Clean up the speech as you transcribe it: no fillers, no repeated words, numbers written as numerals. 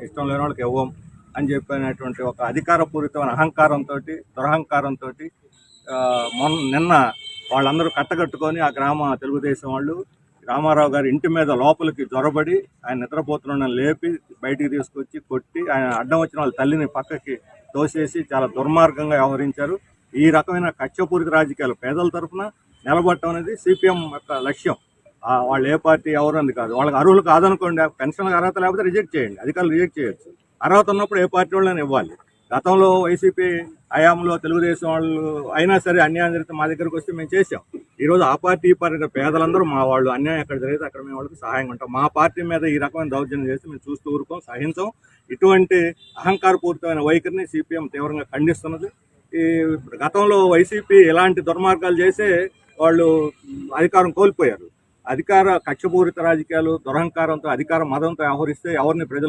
ఇష్టం లేని వాళ్ళకి ఇవ్వం అని చెప్పినటువంటి ఒక అధికారపూరితమైన అహంకారంతో, దురహంకారంతో నిన్న వాళ్ళందరూ కట్టకట్టుకొని ఆ గ్రామ తెలుగుదేశం వాళ్ళు రామారావు గారి ఇంటి మీద లోపలికి జొరబడి ఆయన నిద్రపోతున్న లేపి బయటికి తీసుకొచ్చి కొట్టి ఆయన అడ్డం వచ్చిన వాళ్ళ తల్లిని పక్కకి తోసేసి చాలా దుర్మార్గంగా వ్యవహరించారు. ఈ రకమైన కక్షపూరిత రాజకీయాలు పేదల తరఫున నిలబడటం అనేది సిపిఎం యొక్క లక్ష్యం. వాళ్ళు ఏ పార్టీ ఎవరు అని కాదు, వాళ్ళకి అర్హులు కాదనుకోండి, పెన్షన్ అర్హత లేకపోతే రిజెక్ట్ చేయండి, అధికారులు రిజెక్ట్ చేయొచ్చు. అర్హత ఉన్నప్పుడు ఏ పార్టీ వాళ్ళని ఇవ్వాలి. గతంలో వైసీపీ హయాంలో తెలుగుదేశం వాళ్ళు అయినా సరే అన్యాయం జరిగితే మా దగ్గరకు వస్తే మేము చేసాం. ఈరోజు ఆ పార్టీ ఈ పార్టీ పేదలందరూ మా వాళ్ళు, అన్యాయం ఎక్కడ జరిగితే అక్కడ మేము వాళ్ళకి సహాయంగా ఉంటాం. మా పార్టీ మీద ఈ రకమైన దౌర్జన్యం చేస్తే మేము చూస్తూ ఊరుకోం, సహించం. ఇటువంటి అహంకారపూరితమైన వైఖరిని సిపిఎం తీవ్రంగా ఖండిస్తున్నది. ఈ గతంలో వైసీపీ ఇలాంటి దుర్మార్గాలు చేసే వాళ్ళు అధికారం కోల్పోయారు. కక్షపూరిత రాజకీయాలు, దురహంకారంతో, అధికార మదంతో వ్యవహరిస్తే ఎవరిని ప్రజలు